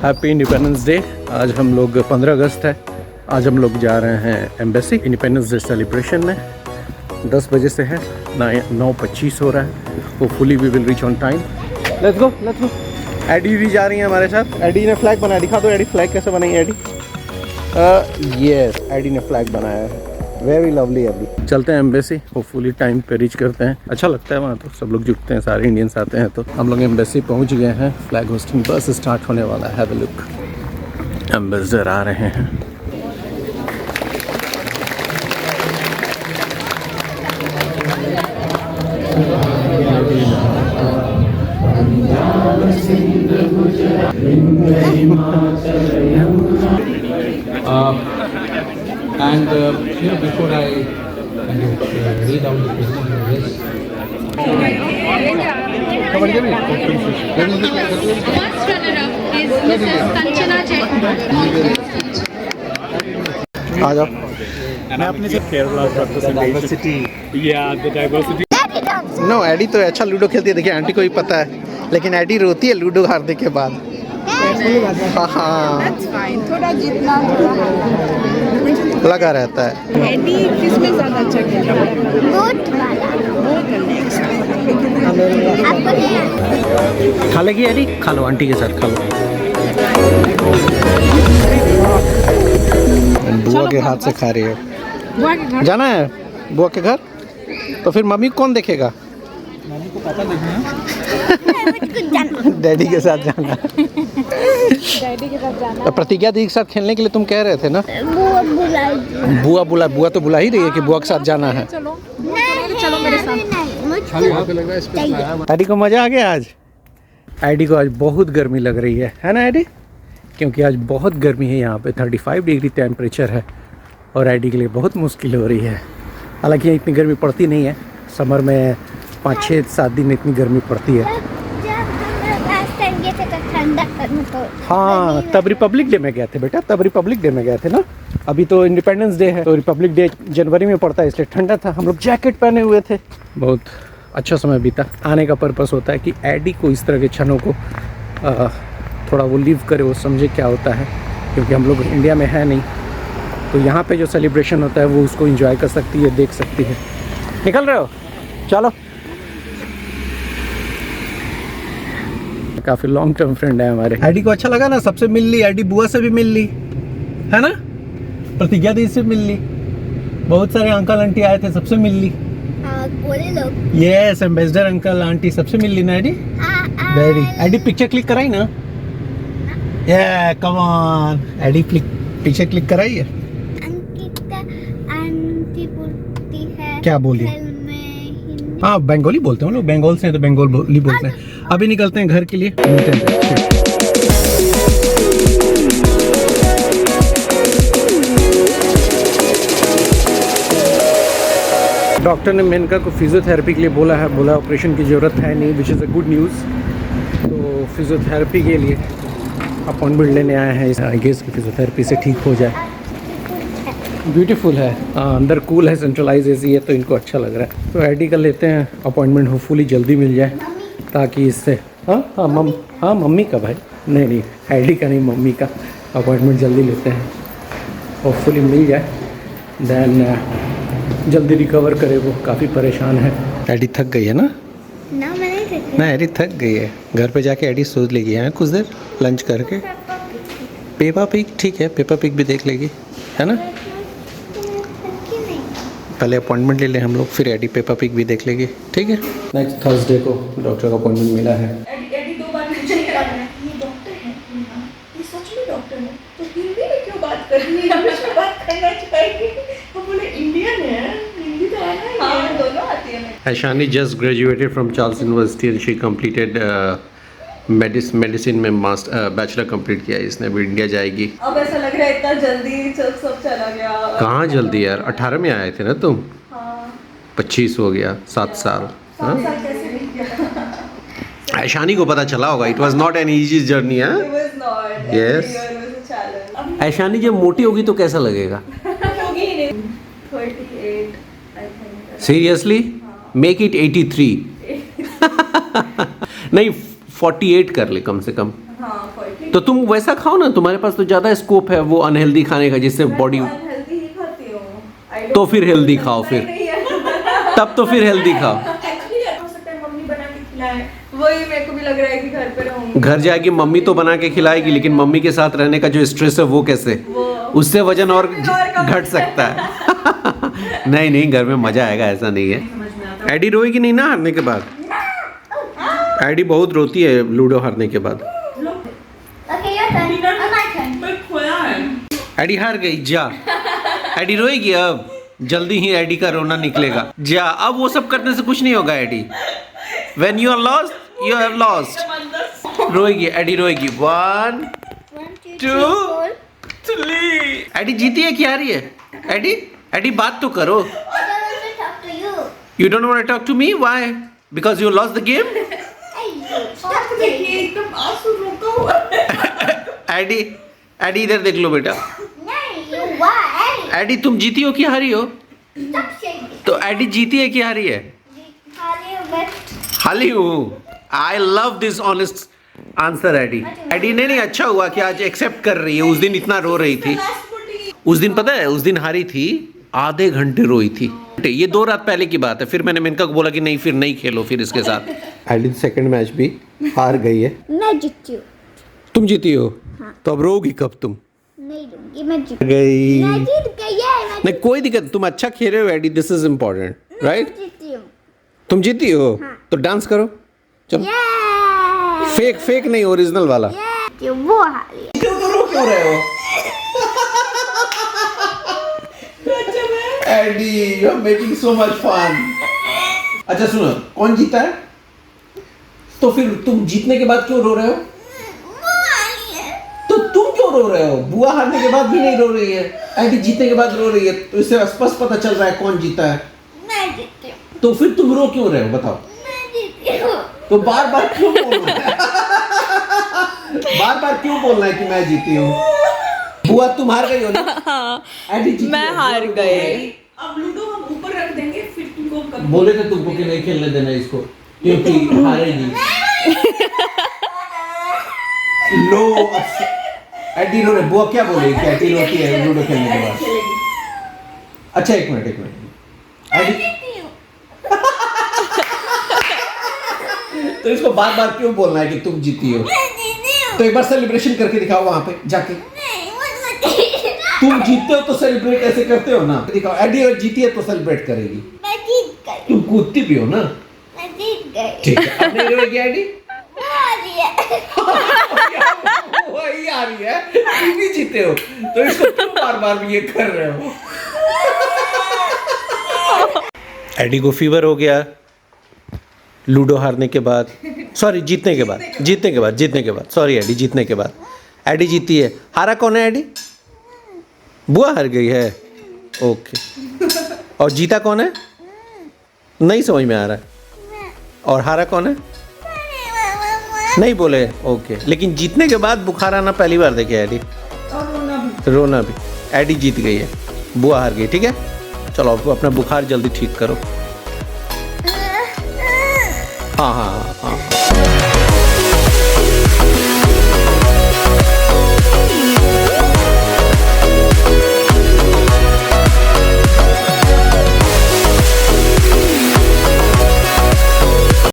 Happy independence day. आज हम लोग 15 अगस्त है। आज हम लोग जा रहे हैं एम्बेसी इंडिपेंडेंस डे सेलिब्रेशन में। 10 बजे से है, 9:25 हो रहा है। Hopefully we will reach on time. Let's go. एडी भी जा रही है हमारे साथ। एडी ने फ्लैग बनाया, दिखा दो एडी फ्लैग कैसे बनाई एडी। यस, एडी ने फ्लैग बनाया है, वेरी लवली। अभी चलते हैं एम्बेसी, होपफुली टाइम पे रीच करते हैं। अच्छा लगता है वहाँ, तो सब लोग जुटते हैं, सारे इंडियंस आते हैं। तो हम लोग एम्बेसी पहुँच गए हैं। फ्लैग होस्टिंग बस स्टार्ट होने वाला है। हैव अ लुक, एम्बेसडर आ रहे हैं। And before I read out the question, yes. First runner-up is Mrs. Kanchana Jain. आ जाओ। And I'm Kerala's representation. Yeah, the diversity. No, एडी तो अच्छा लूडो खेलती है। देखिए आंटी को भी पता है, लेकिन एडी रोती है लूडो हारने के बाद। हाँ, थोड़ा जितना लगा रहता है। एडी किसमें ज्यादा अच्छा खेलता है? खा लेगी एडी? खा लो, आंटी के साथ खा लो। बुआ के हाथ से खा रही है। जाना है बुआ के घर, तो फिर मम्मी कौन देखेगा? मम्मी को पता नहीं है। डैडी के साथ जाना। डैडी के साथ जाना। तो प्रतिज्ञा दी के साथ खेलने के लिए तुम कह रहे थे ना? बुआ तो बुला ही रही है कि बुआ के साथ जाना है। चलो मेरे साथ। एडी को मजा आ गया आज। एडी को आज बहुत गर्मी लग रही है ना एडी? क्योंकि आज बहुत गर्मी है यहाँ पे, 35 डिग्री टेम्परेचर है और एडी के लिए बहुत मुश्किल हो रही है। हालांकि इतनी गर्मी पड़ती नहीं है, समर में 5-6-7 दिन इतनी गर्मी पड़ती है। हाँ, तब रिपब्लिक डे में गए थे बेटा, तब रिपब्लिक डे में गए थे ना। अभी तो इंडिपेंडेंस डे है, तो रिपब्लिक डे जनवरी में पड़ता है, इसलिए ठंडा था। हम लोग जैकेट पहने हुए थे। बहुत अच्छा समय बीता। आने का पर्पस होता है कि एडी को इस तरह के क्षणों को थोड़ा वो लिव करे, वो समझे क्या होता है। क्योंकि हम लोग इंडिया में है नहीं, तो यहाँ पे जो सेलिब्रेशन होता है वो उसको एंजॉय कर सकती है, देख सकती है। निकल रहे हो? चलो। काफ़ी लॉन्ग टर्म फ्रेंड है हमारे। एडी को अच्छा लगा ना, सबसे मिल ली। एडी बुआ से भी मिल ली है ना, प्रतिज्ञा दी से मिल ली, बहुत सारे अंकल आंटी आए थे, सबसे मिल ली। यस, एम्बेसडर अंकल आंटी सबसे मिल ली ना एडी। वेरी। एडी पिक्चर क्लिक कराई ना? ये कम ऑन एडी, पिक्चर क्लिक कराई है। क्या बोली? हाँ, बंगाली बोलते हैं लोग, बंगाल से हैं तो बंगाली बोलते हैं। अभी निकलते हैं घर के लिए। डॉक्टर ने मेनका को फिजियोथेरेपी के लिए बोला है, बोला ऑपरेशन की ज़रूरत है नहीं, which is a good news. तो फिजियोथेरेपी के लिए अपॉइंटमेंट लेने आए हैं। आई गेस कि फिजियोथेरेपी से ठीक हो जाए। ब्यूटीफुल है, अंदर कूल है, सेंट्रलाइज एसी है, तो इनको अच्छा लग रहा है। तो एडी का लेते हैं अपॉइंटमेंट, होपफुली जल्दी मिल जाए, ताकि इससे हाँ मम्मी का भाई, नहीं एडी का नहीं, मम्मी का अपॉइंटमेंट जल्दी लेते हैं, होपफुली मिल जाए। देन जल्दी रिकवर करे, वो काफ़ी परेशान है। एडी थक गई है ना? ना एडी थक गई है। घर पे जाके एडी सोच लेगी है कुछ देर लंच करके। पेपा पिग ठीक है, पेपा पिग भी देख लेगी है ना। पहले अपॉइंटमेंट ले लें हम लोग, फिर एडी पेपा पिग भी देख लेगी, ठीक है। नेक्स्ट थर्सडे को डॉक्टर का अपॉइंटमेंट मिला है। एडी 2 बार मुझे कहा है ये डॉक्टर है, ये सच में डॉक्टर है, तो हिंदी में क्यों बात कर रही है? हमेशा बात करना चाहिए। वो बोले इंडियन है, हिंदी तो आना ही है। दोनों आती है। Aishani just graduated from Charles University and she completed medicine में बैचलर कंप्लीट किया है इसने। अभी इंडिया जाएगी। अब ऐसा लग रहा है इतना जल्दी सब चला गया। कहाँ जल्दी यार, 18 में आए थे ना तुम। हाँ। 25 हो गया, 7 साल। 7 साल कैसे बीत गया? ऐशानी को पता चला होगा, it was not an easy journey है। It was not. Every Yes. year was a challenge. ऐशानी जब मोटी होगी तो कैसा लगेगा? होगी ही नहीं। 38 I think. Seriously? Make it 83। नहीं 48 कर ले कम से कम। हाँ 40 तो तुम वैसा खाओ ना, तुम्हारे पास तो ज्यादा स्कोप है वो अनहेल्दी खाने का, जिससे बॉडी। हेल्दी ही खाती हूँ। तो फिर हेल्दी खाओ फिर, तब तो फिर हेल्दी खाओ। एक्चुअली हो सकता है मम्मी बना के खिलाए, वही मेरे को भी लग रहा है कि घर पे रहूंगी। घर जाएगी मम्मी तो बना के खिलाएगी, लेकिन मम्मी के साथ रहने का जो स्ट्रेस है वो कैसे, उससे वजन और घट सकता है। नहीं नहीं, घर में मजा आएगा, ऐसा नहीं है। एडी रोएगी नहीं ना हारने के बाद? एडी बहुत रोती है लूडो हारने के बाद। Okay, your turn. Oh, my turn. मैं खोया है। एडी हार गई, जा। एडी रोएगी अब, जल्दी ही एडी का रोना निकलेगा। जा, अब वो सब करने से कुछ नहीं होगा Eddie. When you are lost, you have lost. रोएगी, एडी रोएगी। 1, 2, 3। एडी जीती है कि हारी है? एडी, एडी बात तो करो। I don't want to talk to you. You don't want to talk to me? Why? Because you lost the game? Hey, you. Stop it. देखिए एकदम आंसू रोका हुआ है। एडी, एडी इधर देख लो बेटा। नहीं, you why? एडी तुम जीती हो कि हारी हो? Stop saying it. तो एडी जीती है कि हारी है? Harry, but हाली हूँ। I love this honest answer एडी। एडी ने नहीं, अच्छा हुआ कि आज एक्सेप्ट कर रही है। उस दिन इतना रो रही थी, उस दिन पता है, उस दिन हारी थी, आधे घंटे रोई थी। ये 2 रात पहले की बात है। फिर मैंने मेनका को बोला कि नहीं, फिर नहीं खेलो फिर इसके साथ। एडी सेकंड मैच भी हार गई है। मैं जीती हूँ। तुम जीती हो? हाँ। तो अब रोगी कब तुम? नहीं दूंगी, मैं जीत गई। मैं जीत गई है। मैं नहीं कोई दिक्कत, तुम अच्छा खेल रहे हो एडी, दिस इज इम्पोर्टेंट, राइट? जीती हूँ। तुम जीती हो? हाँ। तो डांस करो, चलो। Yeah. फेक फेक नहीं, ओरिजिनल वाला। Yeah. ये वो हारी है। क्यों तो रो क्यों रहे हो? एडी, you are making so much fun. अच्छा सुनो, कौन जीता है? तो फिर तुम जीतने के बाद क्यों रो रहे हो? वो हारी है। तो तुम क्यों रो रहे हो? बुआ हारने के बाद भी नहीं रो रही है, एडी जीतने के बाद रो रही है। तो इससे स्पष्ट पता चल रहा है कौन जीता है। मैं जीती हूँ। तो फिर तुम रो क्यों रहे हो बताओ? मैं जीती हूँ। तो बार बार क्यों बोलना है? बार बार क्यों बोलना है कि मैं जीती हूँ? बुआ तुम हार गई हो ना? एडी जीती मैं है, हार बुआ गई। अब लूडो हम ऊपर रख देंगे, फिर तुमको कब बोले थे तुमको कि नहीं खेलने देना इसको, क्योंकि हारेगी। लो एडी रो रहे, बुआ क्या बोलेगी? क्या एडी रोती है लूडो खेलने के बाद? अच्छा एक मिनट एडी, तो इसको बार बार क्यों बोलना है कि तुम जीती हो? तो एक बार सेलिब्रेशन करके दिखाओ वहां पे जाके। तुम जीतते हो तो सेलिब्रेट ऐसे करते हो ना, दिखाओ। एडी अगर जीती है तो सेलिब्रेट करेगी। मैं जीत गई। तुम कूदती भी हो ना? मैं जीत गई। ठीक है, अब नहीं रोएगी एडी? वो हारी है। वही आ रही है, तुम भी जीते हो, तो इसको क्यों बार बार ये कर रहे हो? एडी को फीवर हो गया लूडो हारने के बाद, सॉरी जीतने के बाद, सॉरी एडी जीतने के बाद। एडी जीती है। हारा कौन है एडी? बुआ हार गई है, ओके। और जीता कौन है? नहीं समझ में आ रहा है। और हारा कौन है? नहीं बोले, ओके। लेकिन जीतने के बाद बुखार आना पहली बार देखे एडी। रोना भी। एडी जीत गई है, बुआ हार गई। ठीक है, चलो अपना बुखार जल्दी ठीक करो। हाँ हाँ हाँ हाँ।